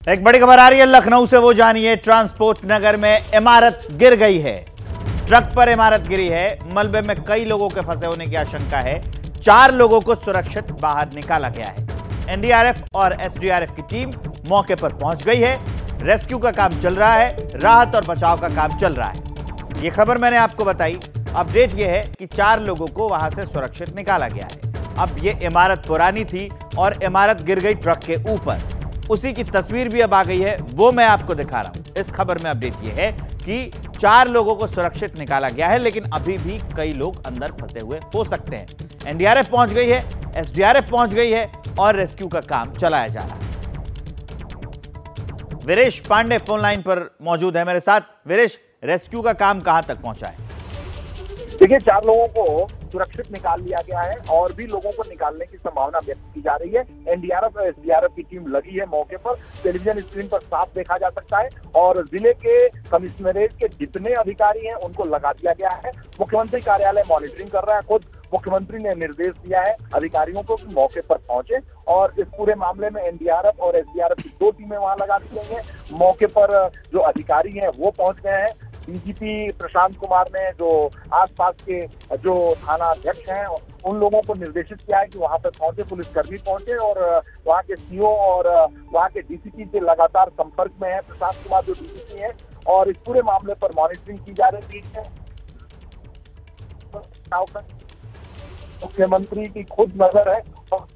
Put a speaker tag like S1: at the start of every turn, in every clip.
S1: एक बड़ी खबर आ रही है लखनऊ से, वो जानिए। ट्रांसपोर्ट नगर में इमारत गिर गई है। ट्रक पर इमारत गिरी है। मलबे में कई लोगों के फंसे होने की आशंका है। 4 लोगों को सुरक्षित बाहर निकाला गया है। एनडीआरएफ और एसडीआरएफ की टीम मौके पर पहुंच गई है। रेस्क्यू का काम चल रहा है, राहत और बचाव का काम चल रहा है। यह खबर मैंने आपको बताई। अपडेट यह है कि 4 लोगों को वहां से सुरक्षित निकाला गया है। अब यह इमारत पुरानी थी और इमारत गिर गई ट्रक के ऊपर। उसी की तस्वीर भी अब आ गई है, वो मैं आपको दिखा रहा हूं। इस खबर में अपडेट यह है कि 4 लोगों को सुरक्षित निकाला गया है, लेकिन अभी भी कई लोग अंदर फंसे हुए हो सकते हैं। एनडीआरएफ पहुंच गई है, एसडीआरएफ पहुंच गई है और रेस्क्यू का काम चलाया जा रहा है। वीरेश पांडे फोन लाइन पर मौजूद है मेरे साथ। वीरेश, रेस्क्यू का काम कहां तक पहुंचा है?
S2: देखिए, 4 लोगों को सुरक्षित निकाल लिया गया है और भी लोगों को निकालने की संभावना व्यक्त की जा रही है। एनडीआरएफ और एसडीआरएफ की टीम लगी है मौके पर। टेलीविजन स्क्रीन पर साफ देखा जा सकता है और जिले के कमिश्नरेट के जितने अधिकारी हैं उनको लगा दिया गया है। मुख्यमंत्री कार्यालय मॉनिटरिंग कर रहा है। खुद मुख्यमंत्री ने निर्देश दिया है अधिकारियों को कि मौके पर पहुंचे और इस पूरे मामले में एनडीआरएफ और एसडीआरएफ की 2 टीमें वहां लगा दी गई हैं। मौके पर जो अधिकारी हैं वो पहुंच गए हैं। डीजीपी प्रशांत कुमार ने जो आसपास के जो थाना अध्यक्ष हैं उन लोगों को निर्देशित किया है कि वहां पर पहुंचे, पुलिसकर्मी पहुंचे और वहां के सीओ और वहां के डीसीपी से लगातार संपर्क में है प्रशांत कुमार जो डीसीपी हैं, और इस पूरे मामले पर मॉनिटरिंग की जा रही है। मुख्यमंत्री की खुद नजर है और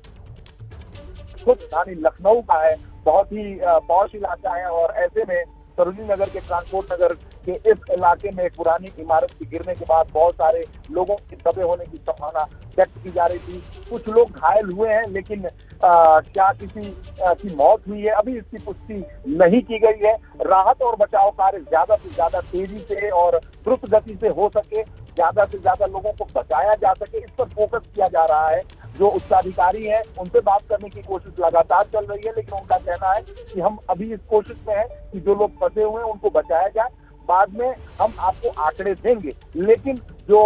S2: खुद रानी लखनऊ का है, बहुत ही पॉश इलाका है और ऐसे में सरोजिनी नगर के ट्रांसपोर्ट नगर के इस इलाके में एक पुरानी इमारत के गिरने के बाद बहुत सारे लोगों के दबे होने की संभावना व्यक्त की जा रही थी। कुछ लोग घायल हुए हैं, लेकिन क्या किसी की मौत हुई है अभी इसकी पुष्टि नहीं की गई है। राहत और बचाव कार्य ज्यादा से ज्यादा तेजी से और द्रुत गति से हो सके, ज्यादा से ज्यादा लोगों को बचाया जा सके, इस पर फोकस किया जा रहा है। जो उच्चाधिकारी हैं उनसे बात करने की कोशिश लगातार चल रही है, लेकिन उनका कहना है कि हम अभी इस कोशिश में हैं कि जो लोग फंसे हुए हैं उनको बचाया जाए, बाद में हम आपको आंकड़े देंगे। लेकिन जो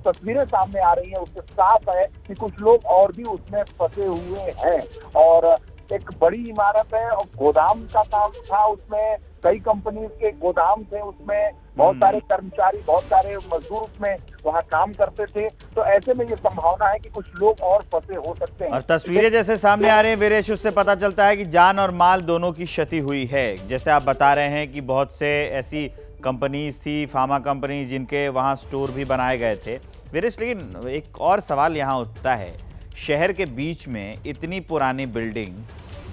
S2: तस्वीरें सामने आ रही हैं उससे साफ है कि कुछ लोग और भी उसमें फंसे हुए हैं और एक बड़ी इमारत है और गोदाम का काम था उसमें, कई कंपनी के गोदाम थे उसमें, बहुत सारे कर्मचारी, बहुत सारे मजदूर उसमें वहाँ काम करते थे। तो ऐसे में ये संभावना है कि कुछ लोग और फंसे हो सकते हैं।
S1: और तस्वीरें जैसे सामने आ रही हैं वीरेश, उससे पता चलता है कि जान और माल दोनों की क्षति हुई है। जैसे आप बता रहे हैं कि बहुत से ऐसी कंपनीज थी, फार्मा कंपनी, जिनके वहाँ स्टोर भी बनाए गए थे। वीरेश, लेकिन एक और सवाल यहाँ उठता है, शहर के बीच में इतनी पुरानी बिल्डिंग,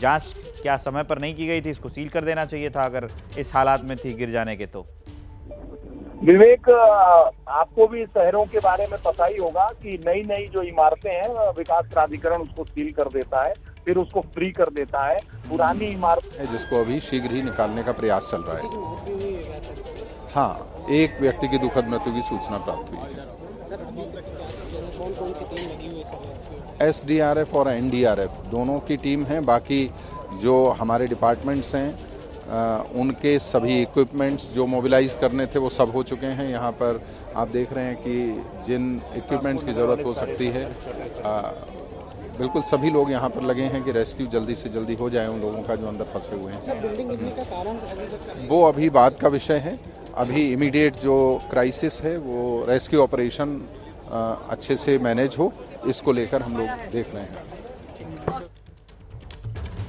S1: जांच क्या समय पर नहीं की गई थी? इसको सील कर देना चाहिए था अगर इस हालात में थी गिर जाने के। तो
S2: विवेक, आपको भी शहरों के बारे में पता ही होगा कि नई नई जो इमारतें हैं विकास प्राधिकरण उसको सील कर देता है, फिर उसको फ्री कर देता है। पुरानी इमारत
S3: है जिसको अभी शीघ्र ही निकालने का प्रयास चल रहा है। हाँ, एक व्यक्ति की दुखद मृत्यु की सूचना प्राप्त हुई है। एसडीआरएफ और एनडीआरएफ दोनों की टीम है। बाकी जो हमारे डिपार्टमेंट्स हैं उनके सभी इक्विपमेंट्स जो मोबिलाइज करने थे वो सब हो चुके हैं। यहाँ पर आप देख रहे हैं कि जिन इक्विपमेंट्स की ज़रूरत हो सकती है बिल्कुल सभी लोग यहाँ पर लगे हैं कि रेस्क्यू जल्दी से जल्दी हो जाए उन लोगों का जो अंदर फंसे हुए हैं।
S4: बिल्डिंग गिरने का कारण
S3: वो अभी बाद का विषय है। अभी इमीडिएट जो क्राइसिस है वो रेस्क्यू ऑपरेशन अच्छे से मैनेज हो, इसको लेकर हम लोग देख रहे हैं।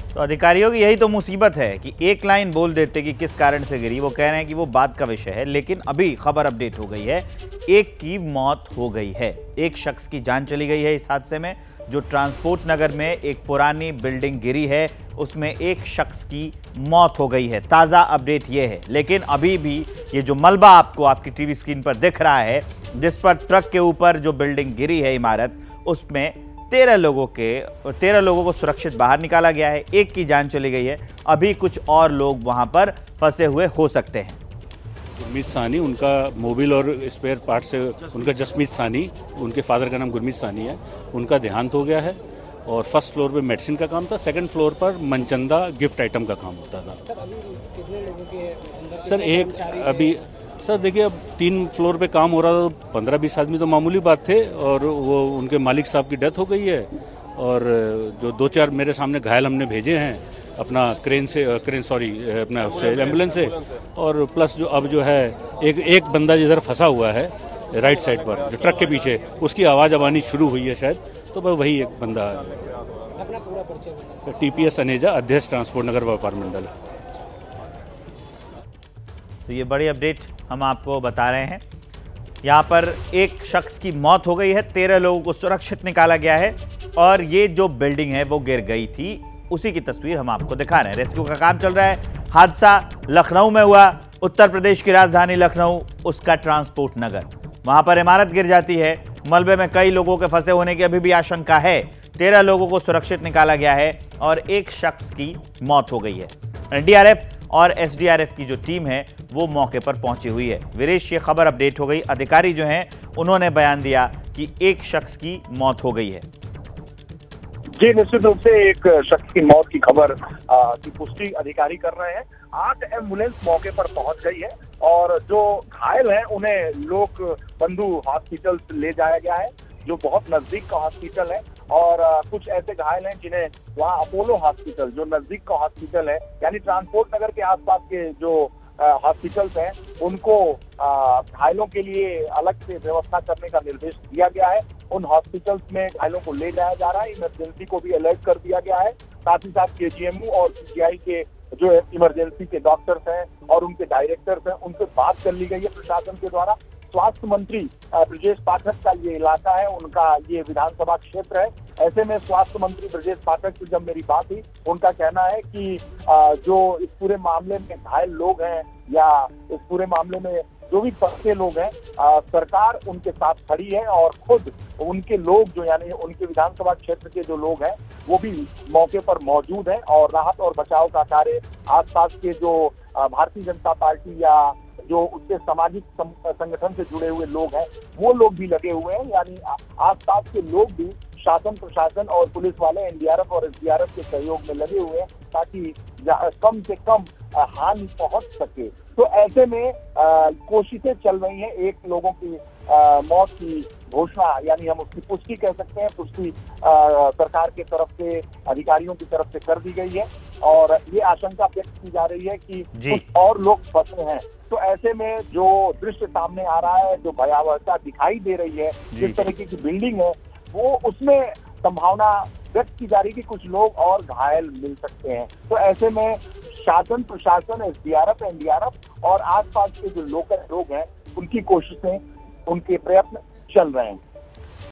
S1: तो अधिकारियों की यही तो मुसीबत है कि एक लाइन बोल देते कि किस कारण से गिरी, वो कह रहे हैं कि वो बाद का विषय है। लेकिन अभी खबर अपडेट हो गई है, एक की मौत हो गई है, एक शख्स की जान चली गई है इस हादसे में। जो ट्रांसपोर्ट नगर में एक पुरानी बिल्डिंग गिरी है उसमें एक शख्स की मौत हो गई है। ताज़ा अपडेट ये है। लेकिन अभी भी ये जो मलबा आपको आपकी टीवी स्क्रीन पर दिख रहा है, जिस पर ट्रक के ऊपर जो बिल्डिंग गिरी है इमारत, उसमें 13 लोगों को सुरक्षित बाहर निकाला गया है। एक की जान चली गई है। अभी कुछ और लोग वहां पर फंसे हुए हो सकते हैं।
S5: गुरमीत साहनी, उनका मोबिल और स्पेयर पार्ट से उनका जसमीत साहनी, उनके फादर का नाम गुरमीत साहनी है, उनका देहांत हो गया है। और फर्स्ट फ्लोर पे मेडिसिन का काम था, सेकंड फ्लोर पर मनचंदा गिफ्ट आइटम का काम होता था।
S4: सर, अभी कितने लोगों के अंदर?
S5: सर, एक अभी सर देखिए, अब 3 फ्लोर पे काम हो रहा था, तो 15-20 आदमी तो मामूली बात थे और वो उनके मालिक साहब की डेथ हो गई है। और जो 2-4 मेरे सामने घायल हमने भेजे हैं अपना अपना एम्बुलेंस से, और प्लस जो अब जो है एक बंदा जिधर फंसा हुआ है राइट साइड पर जो ट्रक के पीछे, उसकी आवाज़ अब आनी शुरू हुई है शायद, तो बस वही एक बंदा है।
S4: अपना पूरा परिचय।
S5: TPS अनेजा, अध्यक्ष ट्रांसपोर्ट नगर व्यापार मंडल।
S1: तो ये बड़ी अपडेट हम आपको बता रहे हैं। यहाँ पर एक शख्स की मौत हो गई है, 13 लोगों को सुरक्षित निकाला गया है, और ये जो बिल्डिंग है वो गिर गई थी, उसी की तस्वीर हम आपको दिखा रहे हैं। रेस्क्यू का काम चल रहा है। हादसा लखनऊ में हुआ, उत्तर प्रदेश की राजधानी लखनऊ, उसका ट्रांसपोर्ट नगर। वहां पर इमारत गिर जाती है, मलबे में कई लोगों के फंसे होने की अभी भी आशंका है। 13 लोगों को सुरक्षित निकाला गया है और एक शख्स की मौत हो गई है। NDRF और SDRF की जो टीम है वो मौके पर पहुंची हुई है। वीरेश, ये खबर अपडेट हो गई, अधिकारी जो हैं उन्होंने बयान दिया कि एक शख्स की मौत हो गई है।
S2: जी, निश्चित रूप से एक शख्स की मौत की खबर की पुष्टि अधिकारी कर रहे हैं। 8 एम्बुलेंस मौके पर पहुंच गई है और जो घायल हैं उन्हें लोक बंधु हॉस्पिटल ले जाया गया है, जो बहुत नजदीक का हॉस्पिटल है, और कुछ ऐसे घायल हैं जिन्हें वहाँ अपोलो हॉस्पिटल, जो नजदीक का हॉस्पिटल है, यानी ट्रांसपोर्ट नगर के आसपास के जो हॉस्पिटल्स हैं, उनको घायलों के लिए अलग से व्यवस्था करने का निर्देश दिया गया है। उन हॉस्पिटल्स में घायलों को ले जाया जा रहा है। इमरजेंसी को भी अलर्ट कर दिया गया है। साथ ही साथ KGMU और CGI के जो इमरजेंसी के डॉक्टर्स हैं और उनके डायरेक्टर्स हैं, उनसे बात कर ली गई है प्रशासन के द्वारा। स्वास्थ्य मंत्री ब्रजेश पाठक का ये इलाका है, उनका ये विधानसभा क्षेत्र है। ऐसे में स्वास्थ्य मंत्री ब्रजेश पाठक से जब मेरी बात हुई, उनका कहना है कि जो इस पूरे मामले में घायल लोग हैं या इस पूरे मामले में जो भी फंसे लोग हैं, सरकार उनके साथ खड़ी है और खुद उनके लोग जो, यानी उनके विधानसभा क्षेत्र के जो लोग हैं, वो भी मौके पर मौजूद हैं और राहत और बचाव का कार्य आसपास के जो भारतीय जनता पार्टी या जो उसके सामाजिक संगठन से जुड़े हुए लोग हैं, वो लोग भी लगे हुए हैं। यानी आसपास के लोग भी शासन, प्रशासन और पुलिस वाले NDRF और SDRF के सहयोग में लगे हुए हैं ताकि कम से कम हानि पहुंच सके। तो ऐसे में कोशिशें चल रही हैं। एक लोगों की मौत की घोषणा, यानी हम उसकी पुष्टि कह सकते हैं, पुष्टि सरकार के तरफ से, अधिकारियों की तरफ से कर दी गई है और ये आशंका व्यक्त की जा रही है कि कुछ और लोग फंसे हैं। तो ऐसे में जो दृश्य सामने आ रहा है, जो भयावहता दिखाई दे रही है, जिस तरीके की बिल्डिंग है, वो उसमें संभावना व्यक्त की जा रही है कि कुछ लोग और घायल मिल सकते हैं। तो ऐसे में शासन, प्रशासन, SDRF, NDRF और आसपास के जो लोकल लोग हैं, उनकी कोशिशें, उनके प्रयत्न चल रहे हैं।